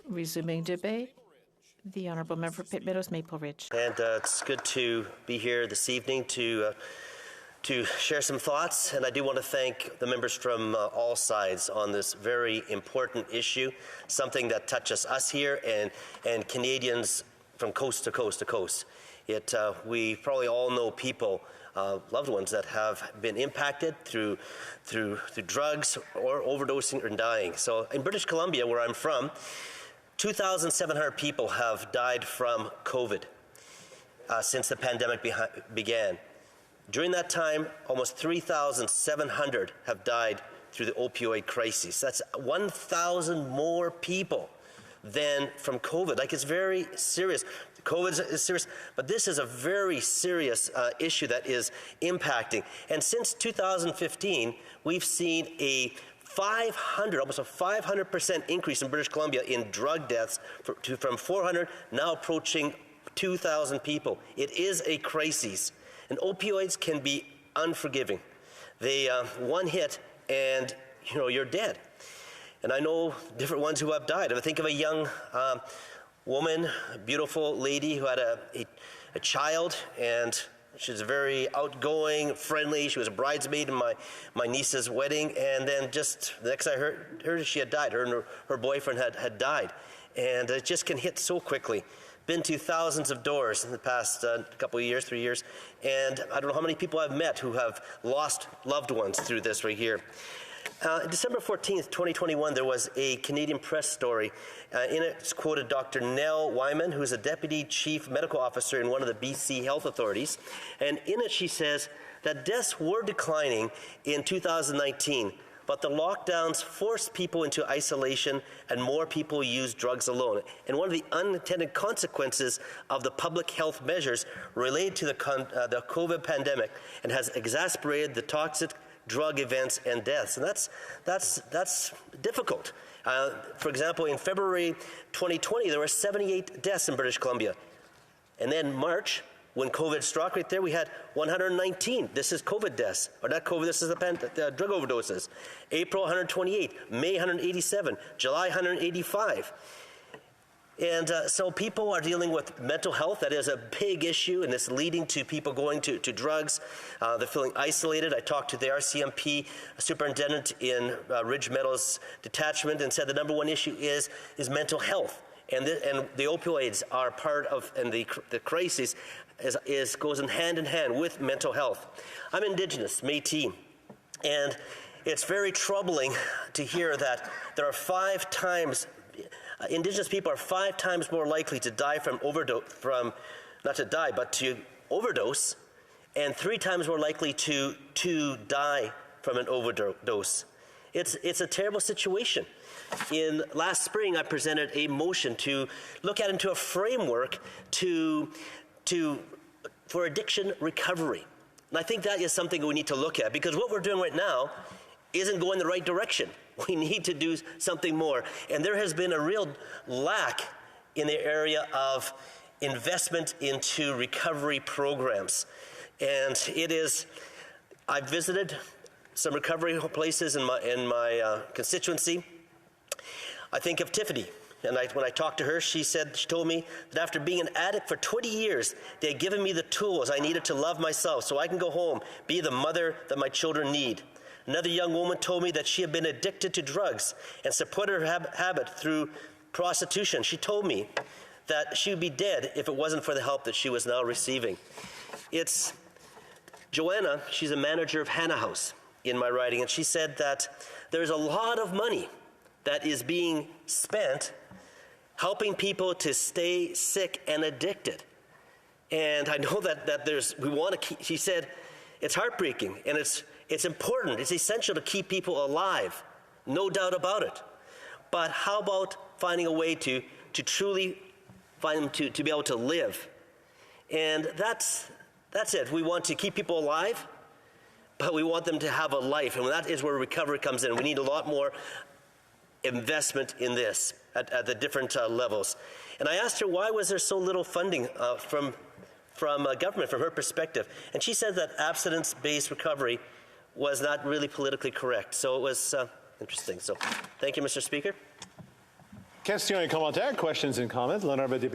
Resuming debate, the Honourable Member for Pitt Meadows, Maple Ridge. And it's good to be here this evening to share some thoughts, and I do want to thank the members from all sides on this very important issue, something that touches us here and Canadians from coast to coast to coast. We probably all know people, loved ones that have been impacted through drugs or overdosing or dying. So in British Columbia, where I'm from, 2,700 people have died from COVID since the pandemic began. During that time, almost 3,700 have died through the opioid crisis. That's 1,000 more people than from COVID. Like, it's very serious. COVID is serious, but this is a very serious issue that is impacting. And since 2015, we've seen almost a 500% increase in British Columbia in drug deaths from 400, now approaching 2,000 people. It is a crisis. And opioids can be unforgiving. They, one hit and you're dead. And I know different ones who have died. I think of a young woman, a beautiful lady who had a child, and she's very outgoing, friendly. She was a bridesmaid in my niece's wedding, and then just the next I heard she had died. Her and her boyfriend had died. And it just can hit so quickly. Been to thousands of doors in the past couple of years, 3 years, and I don't know how many people I've met who have lost loved ones through this right here. December 14th, 2021, there was a Canadian press story. In it, it's quoted Dr. Nell Wyman, who's a Deputy Chief Medical Officer in one of the BC health authorities. And in it, she says that deaths were declining in 2019, but the lockdowns forced people into isolation and more people used drugs alone. And one of the unintended consequences of the public health measures related to the COVID pandemic and has exacerbated the toxic drug events and deaths. And that's difficult. For example, in February 2020, there were 78 deaths in British Columbia. And then March, when COVID struck right there, we had 119. This is COVID deaths. Or not COVID, this is the drug overdoses. April, 128. May, 187. July, 185. And so people are dealing with mental health. That is a big issue, and it's leading to people going to drugs. They're feeling isolated. I talked to the RCMP superintendent in Ridge Meadows Detachment and said the number one issue is mental health. And the opioids are part of, and the crisis goes in hand with mental health. I'm Indigenous, Métis, and it's very troubling to hear that there are 5 times, Indigenous people are 5 times more likely to die from not to die, but to overdose, and 3 times more likely to die from an overdose. It's a terrible situation. Last spring, I presented a motion to look at into a framework for addiction recovery. And I think that is something we need to look at, because what we're doing right now isn't going the right direction. We need to do something more. And there has been a real lack in the area of investment into recovery programs. And I've visited some recovery places in my constituency. I think of Tiffany, and when I talked to her, she told me that after being an addict for 20 years, they had given me the tools I needed to love myself so I can go home, be the mother that my children need. Another young woman told me that she had been addicted to drugs and supported her habit through prostitution. She told me that she would be dead if it wasn't for the help that she was now receiving. It's Joanna, she's a manager of Hannah House in my riding, and she said that there's a lot of money that is being spent helping people to stay sick and addicted. And I know that she said, it's heartbreaking, and it's important, it's essential to keep people alive, no doubt about it. But how about finding a way to truly find them to be able to live? And that's it. We want to keep people alive, but we want them to have a life, and that is where recovery comes in. We need a lot more investment in this at the different levels. And I asked her, why was there so little funding from government, from her perspective? And she said that abstinence-based recovery was not really politically correct. So it was interesting. So thank you, Mr. Speaker. Question et commentaires, questions and comments. L'honorable député